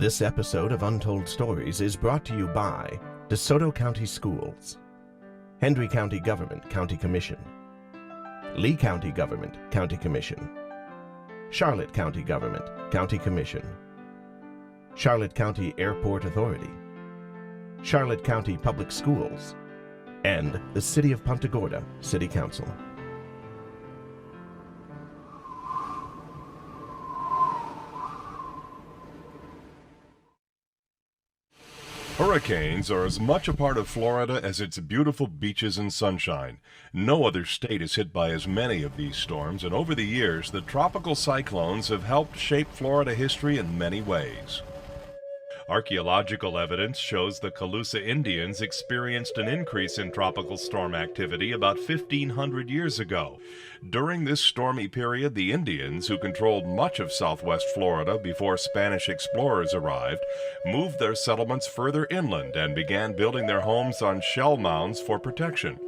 This episode of Untold Stories is brought to you by Desoto County Schools, Hendry County Government County Commission, Lee County Government County Commission, Charlotte County Government County Commission, Charlotte County Airport Authority, Charlotte County Public Schools, and the City of Punta Gorda City Council. Hurricanes are as much a part of Florida as its beautiful beaches and sunshine. No other state is hit by as many of these storms, and over the years, the tropical cyclones have helped shape Florida history in many ways. Archaeological evidence shows the Calusa Indians experienced an increase in tropical storm activity about 1,500 years ago. During this stormy period, the Indians, who controlled much of southwest Florida before Spanish explorers arrived, moved their settlements further inland and began building their homes on shell mounds for protection.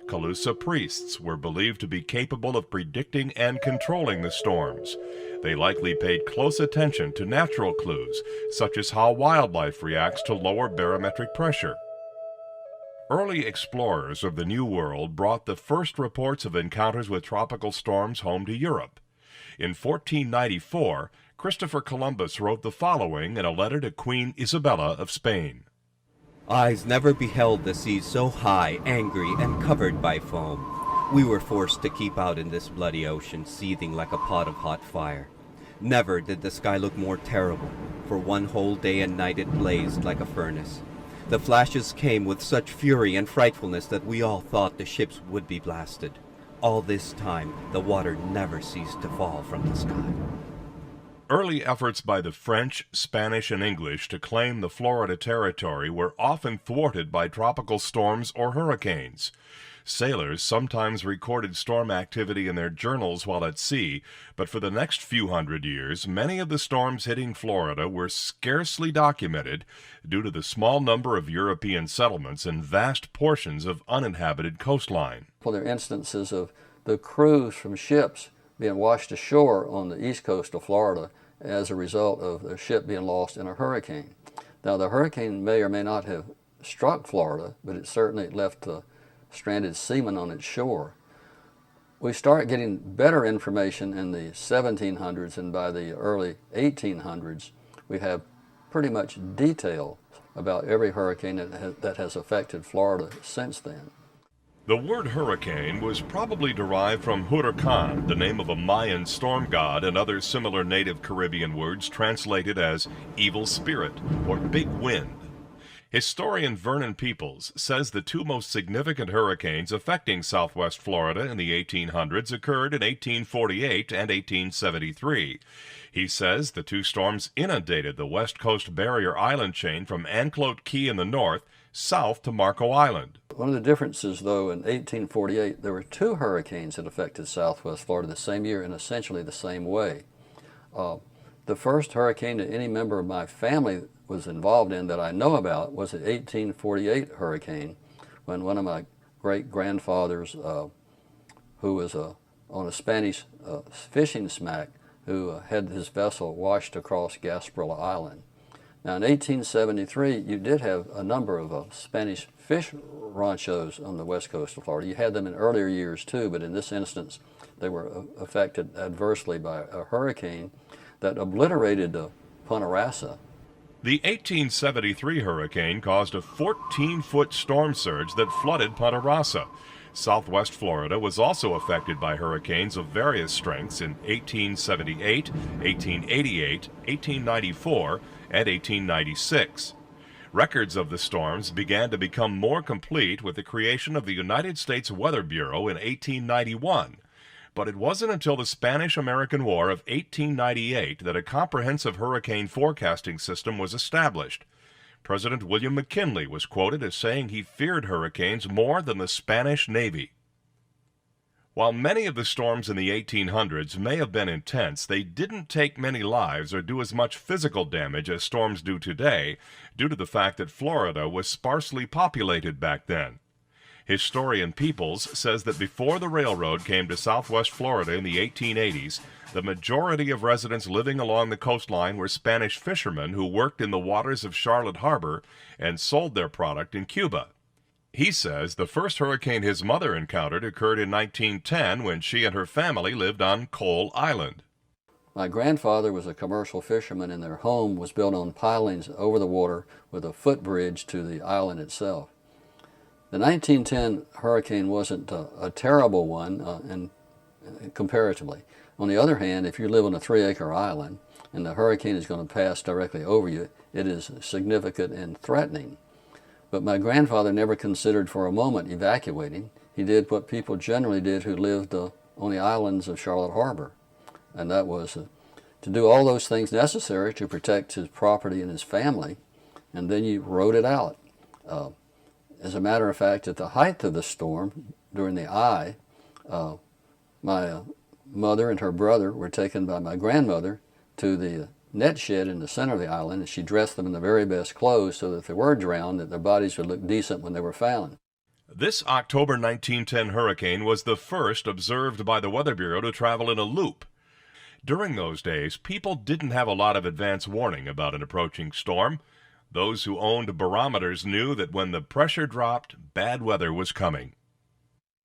Calusa priests were believed to be capable of predicting and controlling the storms. They likely paid close attention to natural clues, such as how wildlife reacts to lower barometric pressure. Early explorers of the New World brought the first reports of encounters with tropical storms home to Europe. In 1494, Christopher Columbus wrote the following in a letter to Queen Isabella of Spain. Eyes never beheld the sea so high, angry, and covered by foam. We were forced to keep out in this bloody ocean, seething like a pot of hot fire. Never did the sky look more terrible. For one whole day and night it blazed like a furnace. The flashes came with such fury and frightfulness that we all thought the ships would be blasted. All this time, the water never ceased to fall from the sky. Early efforts by the French, Spanish, and English to claim the Florida territory were often thwarted by tropical storms or hurricanes. Sailors sometimes recorded storm activity in their journals while at sea, but for the next few hundred years, many of the storms hitting Florida were scarcely documented due to the small number of European settlements and vast portions of uninhabited coastline. Well, there are instances of the crews from ships being washed ashore on the east coast of Florida as a result of the ship being lost in a hurricane. Now, the hurricane may or may not have struck Florida, but it certainly left stranded seamen on its shore. We start getting better information in the 1700s, and by the early 1800s, we have pretty much detail about every hurricane that has affected Florida since then. The word hurricane was probably derived from Huracan, the name of a Mayan storm god, and other similar native Caribbean words translated as evil spirit or big wind. Historian Vernon Peoples says the two most significant hurricanes affecting southwest Florida in the 1800s occurred in 1848 and 1873. He says the two storms inundated the west coast barrier island chain from Anclote Key in the north south to Marco Island. One of the differences, though, in 1848, there were two hurricanes that affected southwest Florida the same year in essentially the same way. The first hurricane that any member of my family was involved in that I know about was the 1848 hurricane, when one of my great-grandfathers, who was on a Spanish fishing smack, who had his vessel washed across Gasparilla Island. Now, in 1873, you did have a number of Spanish fish ranchos on the west coast of Florida. You had them in earlier years, too, but in this instance, they were affected adversely by a hurricane that obliterated Punta. The 1873 hurricane caused a 14-foot storm surge that flooded Punta. Southwest Florida was also affected by hurricanes of various strengths in 1878, 1888, 1894, and 1896. Records of the storms began to become more complete with the creation of the United States Weather Bureau in 1891. But it wasn't until the Spanish-American War of 1898 that a comprehensive hurricane forecasting system was established. President William McKinley was quoted as saying he feared hurricanes more than the Spanish Navy. While many of the storms in the 1800s may have been intense, they didn't take many lives or do as much physical damage as storms do today, due to the fact that Florida was sparsely populated back then. Historian Peoples says that before the railroad came to southwest Florida in the 1880s, the majority of residents living along the coastline were Spanish fishermen who worked in the waters of Charlotte Harbor and sold their product in Cuba. He says the first hurricane his mother encountered occurred in 1910 when she and her family lived on Coal Island. My grandfather was a commercial fisherman, and their home was built on pilings over the water with a footbridge to the island itself. The 1910 hurricane wasn't a terrible one comparatively. On the other hand, if you live on a 3-acre island and the hurricane is going to pass directly over you, it is significant and threatening. But my grandfather never considered for a moment evacuating. He did what people generally did who lived on the islands of Charlotte Harbor, and that was to do all those things necessary to protect his property and his family, and then you rode it out. As a matter of fact, at the height of the storm, during the eye, my mother and her brother were taken by my grandmother to the net shed in the center of the island, and she dressed them in the very best clothes so that if they were drowned, that their bodies would look decent when they were found. This October 1910 hurricane was the first observed by the Weather Bureau to travel in a loop. During those days, people didn't have a lot of advance warning about an approaching storm. Those who owned barometers knew that when the pressure dropped, bad weather was coming.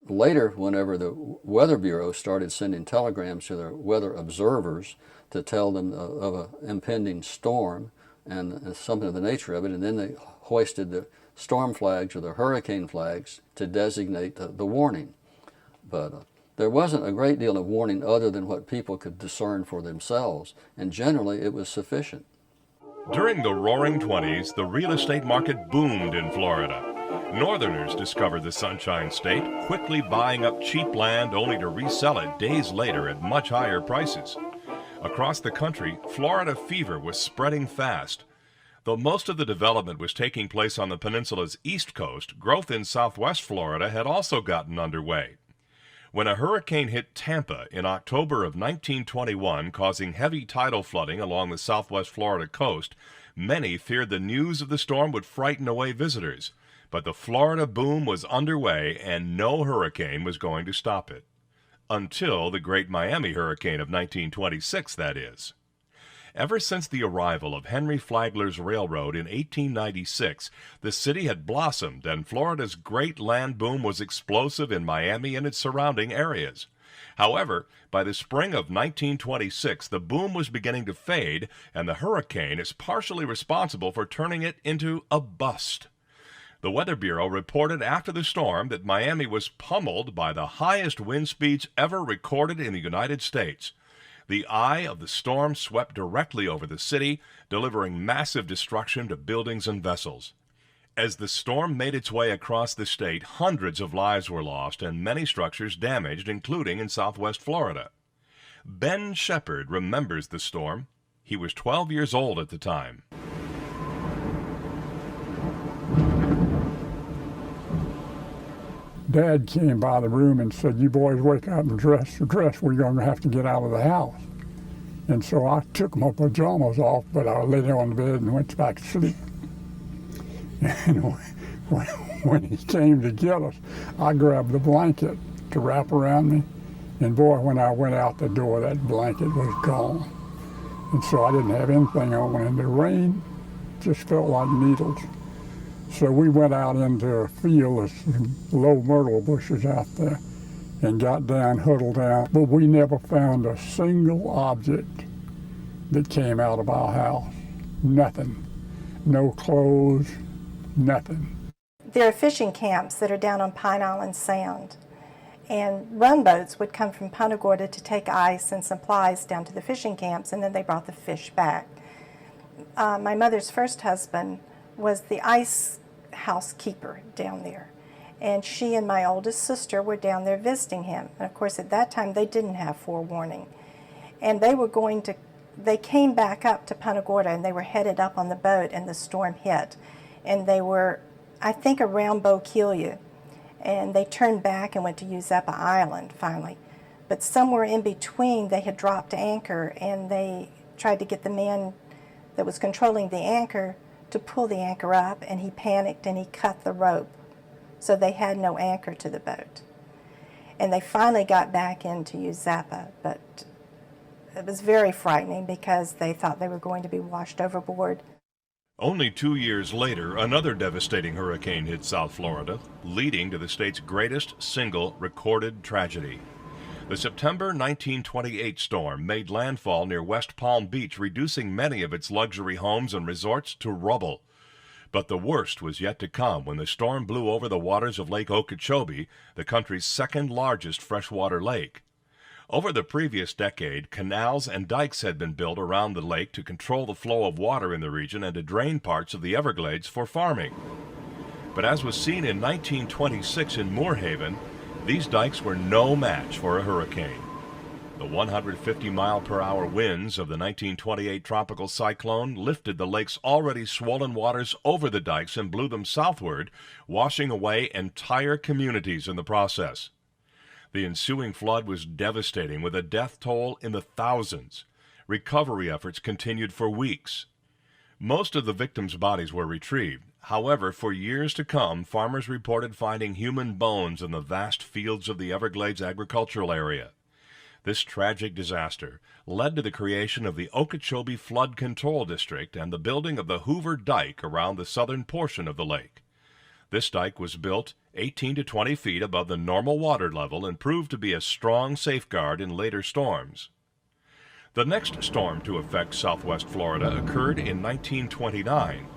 Later, whenever the Weather Bureau started sending telegrams to their weather observers to tell them of an impending storm and something of the nature of it, and then they hoisted the storm flags or the hurricane flags to designate the warning. But there wasn't a great deal of warning other than what people could discern for themselves, and generally it was sufficient. During the Roaring '20s, the real estate market boomed in Florida. Northerners discovered the Sunshine State, quickly buying up cheap land only to resell it days later at much higher prices. Across the country, Florida fever was spreading fast. Though most of the development was taking place on the peninsula's east coast, growth in southwest Florida had also gotten underway. When a hurricane hit Tampa in October of 1921, causing heavy tidal flooding along the southwest Florida coast, many feared the news of the storm would frighten away visitors. But the Florida boom was underway, and no hurricane was going to stop it. Until the Great Miami Hurricane of 1926, that is. Ever since the arrival of Henry Flagler's railroad in 1896, the city had blossomed, and Florida's great land boom was explosive in Miami and its surrounding areas. However, by the spring of 1926, the boom was beginning to fade, and the hurricane is partially responsible for turning it into a bust. The Weather Bureau reported after the storm that Miami was pummeled by the highest wind speeds ever recorded in the United States. The eye of the storm swept directly over the city, delivering massive destruction to buildings and vessels. As the storm made its way across the state, hundreds of lives were lost and many structures damaged, including in southwest Florida. Ben Shepard remembers the storm. He was 12 years old at the time. Dad came by the room and said, "You boys wake up and dress. We're going to have to get out of the house." And so I took my pajamas off, but I lay down on the bed and went back to sleep. And when he came to get us, I grabbed the blanket to wrap around me. And boy, when I went out the door, that blanket was gone. And so I didn't have anything on, and the rain just felt like needles. So we went out into a field of some low myrtle bushes out there and got down, huddled down. But we never found a single object that came out of our house. Nothing. No clothes, nothing. There are fishing camps that are down on Pine Island Sound. And run boats would come from Punta Gorda to take ice and supplies down to the fishing camps, and then they brought the fish back. My mother's first husband was the ice housekeeper down there, and she and my oldest sister were down there visiting him. And of course at that time they didn't have forewarning, and they came back up to Punta Gorda, and they were headed up on the boat, and the storm hit, and they were, I think, around Boquilla, and they turned back and went to use up an island finally. But somewhere in between they had dropped anchor, and they tried to get the man that was controlling the anchor to pull the anchor up, and he panicked and he cut the rope so they had no anchor to the boat. And they finally got back in to use Zappa, but it was very frightening because they thought they were going to be washed overboard. Only 2 years later, another devastating hurricane hit South Florida, leading to the state's greatest single recorded tragedy. The September 1928 storm made landfall near West Palm Beach, reducing many of its luxury homes and resorts to rubble. But the worst was yet to come when the storm blew over the waters of Lake Okeechobee, the country's second largest freshwater lake. Over the previous decade, canals and dikes had been built around the lake to control the flow of water in the region and to drain parts of the Everglades for farming. But as was seen in 1926 in Moorhaven, these dikes were no match for a hurricane. The 150-mile-per-hour winds of the 1928 tropical cyclone lifted the lake's already swollen waters over the dikes and blew them southward, washing away entire communities in the process. The ensuing flood was devastating, with a death toll in the thousands. Recovery efforts continued for weeks. Most of the victims' bodies were retrieved. However, for years to come, farmers reported finding human bones in the vast fields of the Everglades agricultural area. This tragic disaster led to the creation of the Okeechobee Flood Control District and the building of the Hoover Dike around the southern portion of the lake. This dike was built 18 to 20 feet above the normal water level and proved to be a strong safeguard in later storms. The next storm to affect southwest Florida occurred in 1929.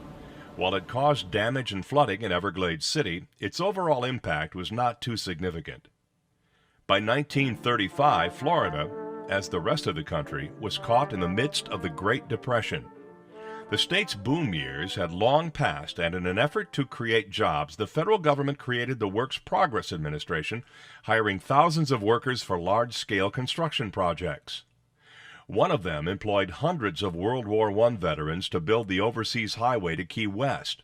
While it caused damage and flooding in Everglades City, its overall impact was not too significant. By 1935, Florida, as the rest of the country, was caught in the midst of the Great Depression. The state's boom years had long passed, and in an effort to create jobs, the federal government created the Works Progress Administration, hiring thousands of workers for large-scale construction projects. One of them employed hundreds of World War I veterans to build the overseas highway to Key West.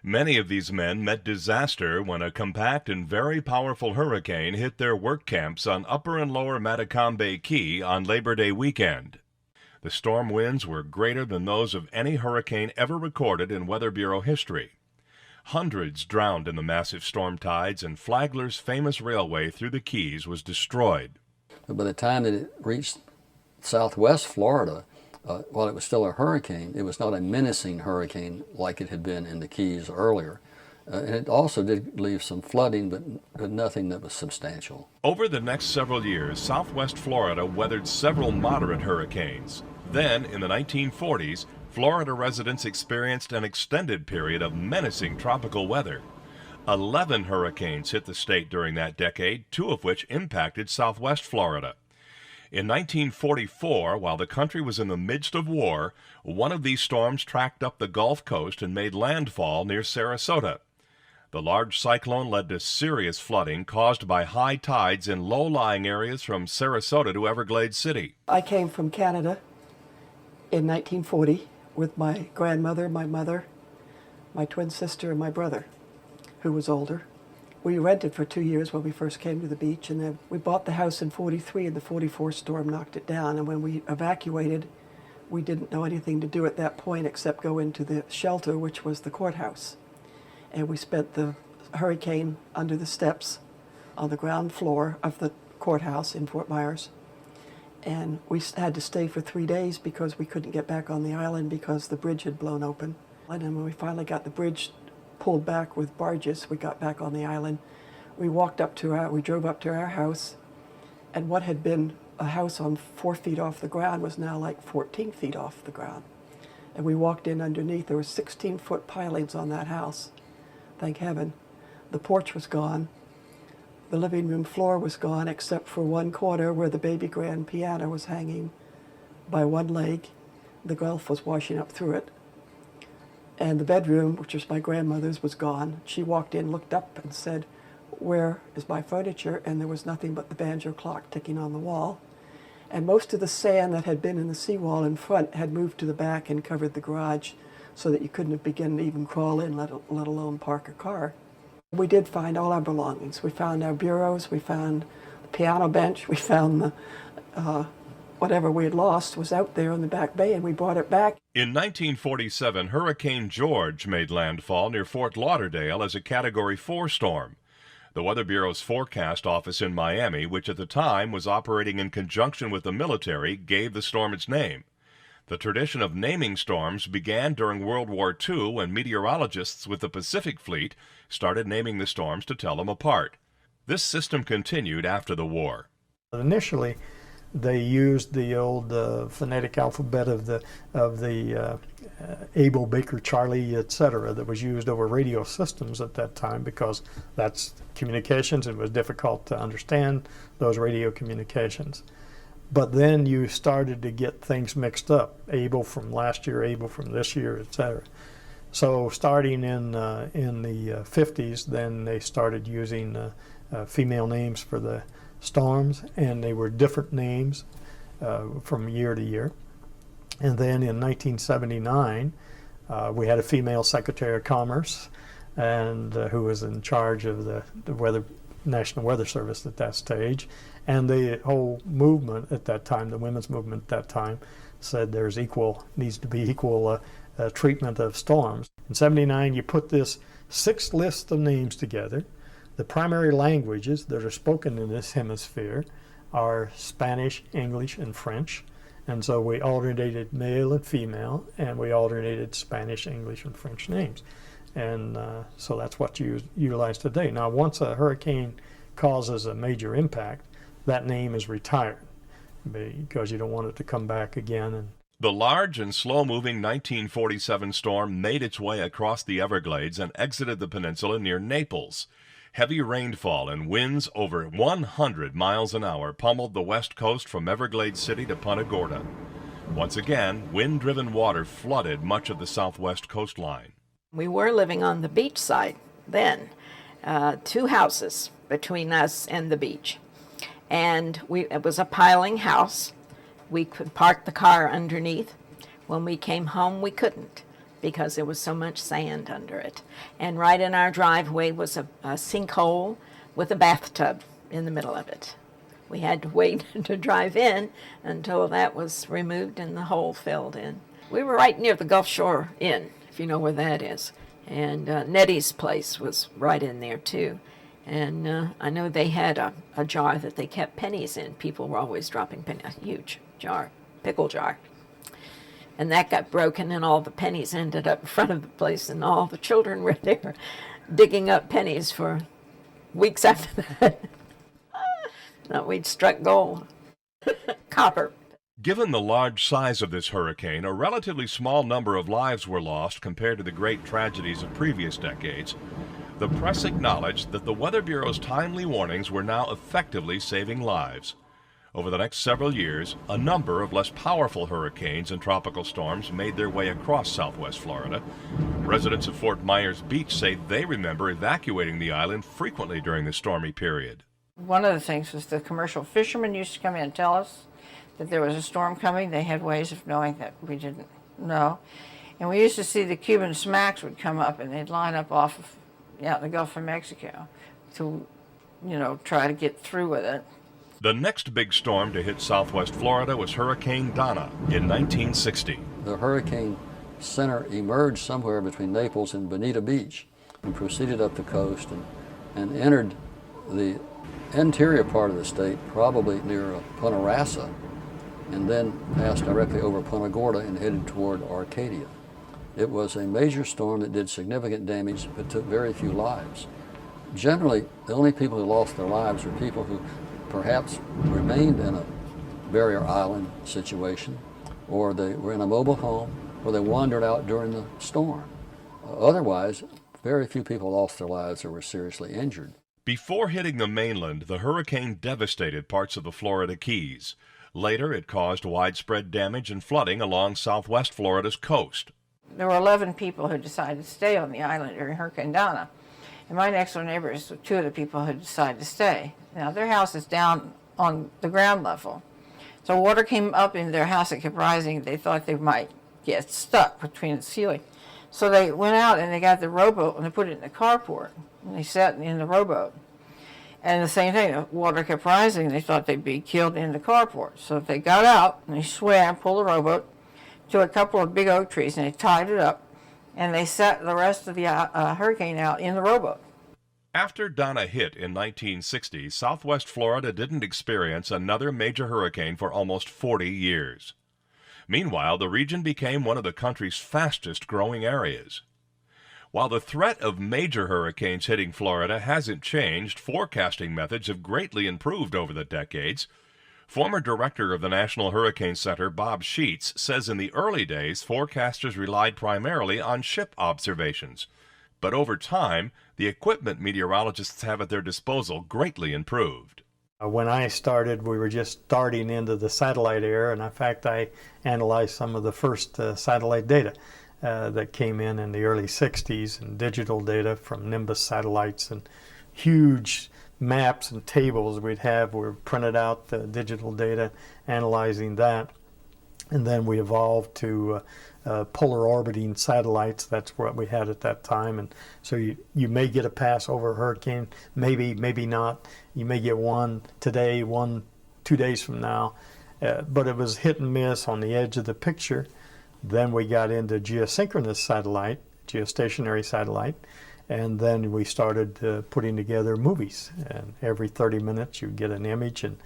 Many of these men met disaster when a compact and very powerful hurricane hit their work camps on Upper and Lower Matacombe Key on Labor Day weekend. The storm winds were greater than those of any hurricane ever recorded in Weather Bureau history. Hundreds drowned in the massive storm tides, and Flagler's famous railway through the Keys was destroyed. But by the time that it reached southwest Florida, while it was still a hurricane, it was not a menacing hurricane like it had been in the Keys earlier. And it also did leave some flooding, but nothing that was substantial. Over the next several years, southwest Florida weathered several moderate hurricanes. Then, in the 1940s, Florida residents experienced an extended period of menacing tropical weather. 11 hurricanes hit the state during that decade, 2 of which impacted southwest Florida. In 1944, while the country was in the midst of war, one of these storms tracked up the Gulf Coast and made landfall near Sarasota. The large cyclone led to serious flooding caused by high tides in low-lying areas from Sarasota to Everglades City. I came from Canada in 1940 with my grandmother, my mother, my twin sister, and my brother, who was older. We rented for 2 years when we first came to the beach, and then we bought the house in 43, and the 44 storm knocked it down. And when we evacuated, we didn't know anything to do at that point except go into the shelter, which was the courthouse. And we spent the hurricane under the steps on the ground floor of the courthouse in Fort Myers. And we had to stay for 3 days because we couldn't get back on the island because the bridge had blown open. And then when we finally got the bridge pulled back with barges, we got back on the island. We drove up to our house, and what had been a house on 4 feet off the ground was now like 14 feet off the ground. And we walked in underneath. There were 16-foot pilings on that house. Thank heaven. The porch was gone. The living room floor was gone except for one corner where the baby grand piano was hanging by one leg. The Gulf was washing up through it. And the bedroom, which was my grandmother's, was gone. She walked in, looked up, and said, "Where is my furniture?" And there was nothing but the banjo clock ticking on the wall. And most of the sand that had been in the seawall in front had moved to the back and covered the garage so that you couldn't begin to even crawl in, let alone park a car. We did find all our belongings. We found our bureaus, we found the piano bench, we found the whatever we had lost was out there in the back bay, and we brought it back. In 1947, Hurricane George made landfall near Fort Lauderdale as a Category 4 storm. The Weather Bureau's forecast office in Miami, which at the time was operating in conjunction with the military, gave the storm its name. The tradition of naming storms began during World War II when meteorologists with the Pacific Fleet started naming the storms to tell them apart. This system continued after the war. Initially, they used the old phonetic alphabet of the Abel, Baker, Charlie, etc., that was used over radio systems at that time, because that's communications and it was difficult to understand those radio communications. But then you started to get things mixed up. Abel from last year, Abel from this year, etc. So starting in the 50s, then they started using female names for the storms, and they were different names from year to year. And then in 1979, we had a female Secretary of Commerce, and who was in charge of the National Weather Service at that stage. And the whole movement at that time, the women's movement at that time, said needs to be equal treatment of storms. In '79, you put this 6 list of names together. The primary languages that are spoken in this hemisphere are Spanish, English, and French. And so we alternated male and female, and we alternated Spanish, English, and French names. And so that's what you utilize today. Now, once a hurricane causes a major impact, that name is retired because you don't want it to come back again. The large and slow-moving 1947 storm made its way across the Everglades and exited the peninsula near Naples. Heavy rainfall and winds over 100 miles an hour pummeled the west coast from Everglades City to Punta Gorda. Once again, wind-driven water flooded much of the southwest coastline. We were living on the beach side then, 2 houses between us and the beach. And it was a piling house. We could park the car underneath. When we came home, we couldn't, because there was so much sand under it. And right in our driveway was a sinkhole with a bathtub in the middle of it. We had to wait to drive in until that was removed and the hole filled in. We were right near the Gulf Shore Inn, if you know where that is. And Nettie's place was right in there, too. And I know they had a jar that they kept pennies in. People were always dropping pennies, a huge jar, pickle jar. And that got broken, and all the pennies ended up in front of the place, and all the children were there digging up pennies for weeks after that. Thought we'd struck gold. Copper. Given the large size of this hurricane, a relatively small number of lives were lost compared to the great tragedies of previous decades. The press acknowledged that the Weather Bureau's timely warnings were now effectively saving lives. Over the next several years, a number of less powerful hurricanes and tropical storms made their way across southwest Florida. Residents of Fort Myers Beach say they remember evacuating the island frequently during the stormy period. One of the things was the commercial fishermen used to come in and tell us that there was a storm coming. They had ways of knowing that we didn't know. And we used to see the Cuban smacks would come up, and they'd line up off of the Gulf of Mexico to, try to get through with it. The next big storm to hit southwest Florida was Hurricane Donna in 1960. The hurricane center emerged somewhere between Naples and Bonita Beach and proceeded up the coast and entered the interior part of the state, probably near Punta Rasa, and then passed directly over Punta Gorda and headed toward Arcadia. It was a major storm that did significant damage but took very few lives. Generally, the only people who lost their lives were people who perhaps remained in a barrier island situation, or they were in a mobile home, or they wandered out during the storm. Otherwise, very few people lost their lives or were seriously injured. Before hitting the mainland, the hurricane devastated parts of the Florida Keys. Later, it caused widespread damage and flooding along southwest Florida's coast. There were 11 people who decided to stay on the island during Hurricane Donna. And my next door neighbors were 2 of the people who decided to stay. Now, their house is down on the ground level. So water came up into their house, it kept rising. They thought they might get stuck between the ceiling. So they went out and they got the rowboat and they put it in the carport. And they sat in the rowboat. And the same thing, the water kept rising. They thought they'd be killed in the carport. So they got out and they swam, pulled the rowboat to a couple of big oak trees, and they tied it up, and they set the rest of the hurricane out in the rowboat. After Donna hit in 1960, Southwest Florida didn't experience another major hurricane for almost 40 years. Meanwhile, the region became one of the country's fastest growing areas. While the threat of major hurricanes hitting Florida hasn't changed, forecasting methods have greatly improved over the decades. Former director of the National Hurricane Center, Bob Sheets, says in the early days, forecasters relied primarily on ship observations. But over time, the equipment meteorologists have at their disposal greatly improved. When I started, we were just starting into the satellite era, and in fact, I analyzed some of the first satellite data that came in the early 60s, and digital data from Nimbus satellites, and huge maps and tables we'd have were printed out, the digital data, analyzing that. And then we evolved to polar orbiting satellites. That's what we had at that time. And so you may get a pass over a hurricane, maybe not. You may get one today, one 2 days from now. But it was hit and miss on the edge of the picture. Then we got into geosynchronous satellite, geostationary satellite, and then we started putting together movies. And every 30 minutes you get an image, and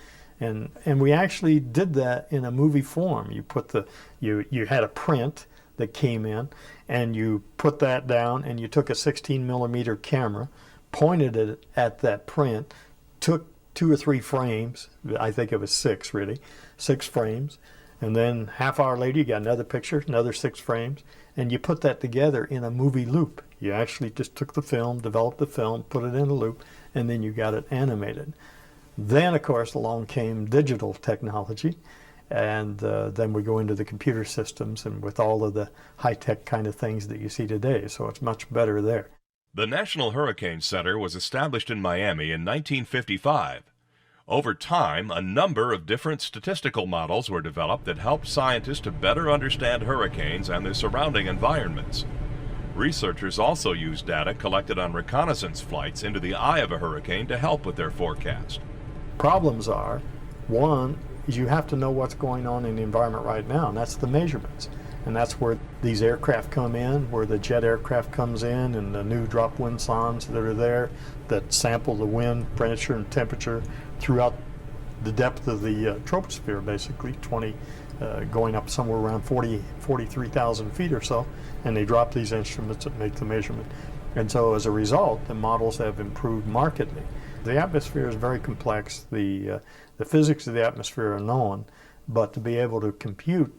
we actually did that in a movie form. You put you had a print that came in, and you put that down, and you took a 16 millimeter camera, pointed it at that print, took 2 or 3 frames. I think it was 6 really, 6 frames. And then half hour later, you got another picture, another 6 frames, and you put that together in a movie loop. You actually just took the film, developed the film, put it in a loop, and then you got it animated. Then, of course, along came digital technology, and then we go into the computer systems and with all of the high-tech kind of things that you see today, so it's much better there. The National Hurricane Center was established in Miami in 1955. Over time, a number of different statistical models were developed that helped scientists to better understand hurricanes and their surrounding environments. Researchers also used data collected on reconnaissance flights into the eye of a hurricane to help with their forecast. Problems are, one, is you have to know what's going on in the environment right now, and that's the measurements. And that's where these aircraft come in, where the jet aircraft comes in, and the new drop wind sondes that are there that sample the wind, pressure, and temperature throughout the depth of the troposphere, basically, going up somewhere around 43,000 feet or so, and they drop these instruments that make the measurement. And so as a result, the models have improved markedly. The atmosphere is very complex. The physics of the atmosphere are known, but to be able to compute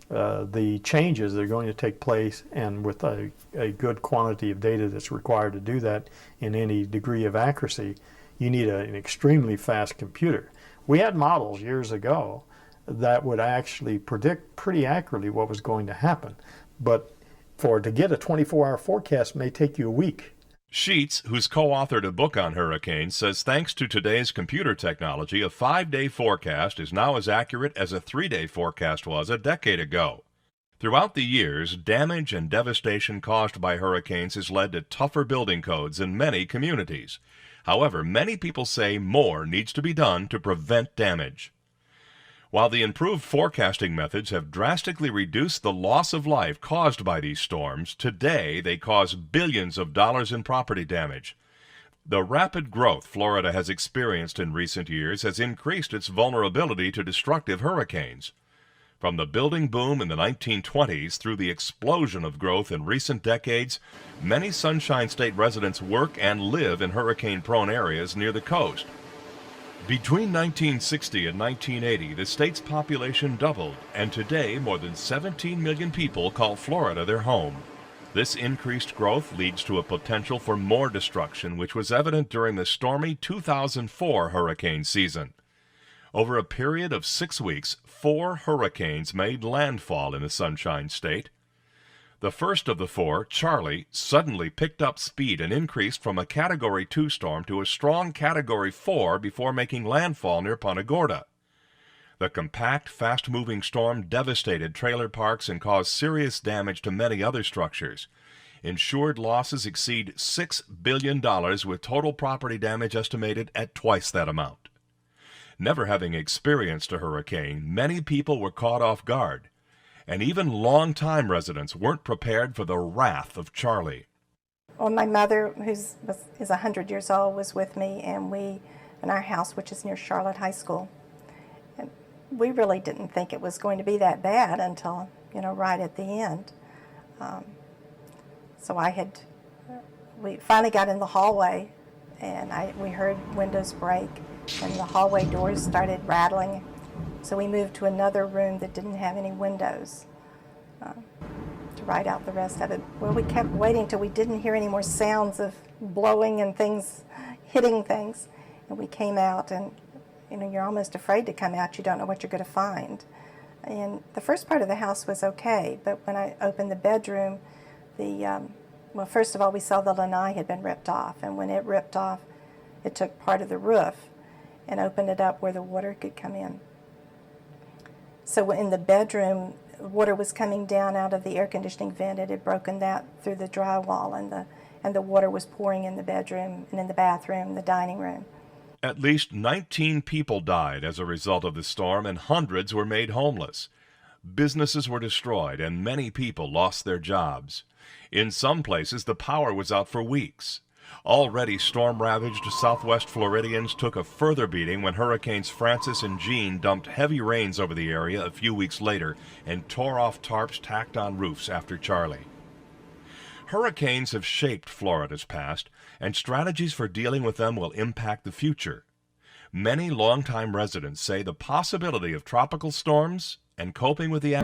the changes that are going to take place, and with a good quantity of data that's required to do that in any degree of accuracy, you need an extremely fast computer. We had models years ago that would actually predict pretty accurately what was going to happen, but to get a 24-hour forecast may take you a week. Sheets, who's co-authored a book on hurricanes, says thanks to today's computer technology, a 5-day forecast is now as accurate as a 3-day forecast was a decade ago. Throughout the years, damage and devastation caused by hurricanes has led to tougher building codes in many communities. However, many people say more needs to be done to prevent damage. While the improved forecasting methods have drastically reduced the loss of life caused by these storms, today they cause billions of dollars in property damage. The rapid growth Florida has experienced in recent years has increased its vulnerability to destructive hurricanes. From the building boom in the 1920s through the explosion of growth in recent decades, many Sunshine State residents work and live in hurricane-prone areas near the coast. Between 1960 and 1980, the state's population doubled, and today more than 17 million people call Florida their home. This increased growth leads to a potential for more destruction, which was evident during the stormy 2004 hurricane season. Over a period of 6 weeks, 4 hurricanes made landfall in the Sunshine State. The first of the 4, Charlie, suddenly picked up speed and increased from a Category 2 storm to a strong Category 4 before making landfall near Punta. The compact, fast-moving storm devastated trailer parks and caused serious damage to many other structures. Insured losses exceed $6 billion, with total property damage estimated at twice that amount. Never having experienced a hurricane, many people were caught off guard, and even longtime residents weren't prepared for the wrath of Charlie. Well, my mother, is 100 years old, was with me, and we, in our house, which is near Charlotte High School, and we really didn't think it was going to be that bad until, right at the end. So we finally got in the hallway, and we heard windows break, and the hallway doors started rattling. So we moved to another room that didn't have any windows to ride out the rest of it. Well, we kept waiting till we didn't hear any more sounds of blowing and things hitting things. And we came out, and you're almost afraid to come out. You don't know what you're going to find. And the first part of the house was okay, but when I opened the bedroom, well, first of all, we saw the lanai had been ripped off, and when it ripped off, it took part of the roof and opened it up where the water could come in. So in the bedroom, water was coming down out of the air conditioning vent. It had broken that through the drywall, and the water was pouring in the bedroom and in the bathroom, the dining room. At least 19 people died as a result of the storm, and hundreds were made homeless. Businesses were destroyed, and many people lost their jobs. In some places, the power was out for weeks. Already storm-ravaged Southwest Floridians took a further beating when Hurricanes Francis and Jean dumped heavy rains over the area a few weeks later and tore off tarps tacked on roofs after Charlie. Hurricanes have shaped Florida's past, and strategies for dealing with them will impact the future. Many longtime residents say the possibility of tropical storms and coping with the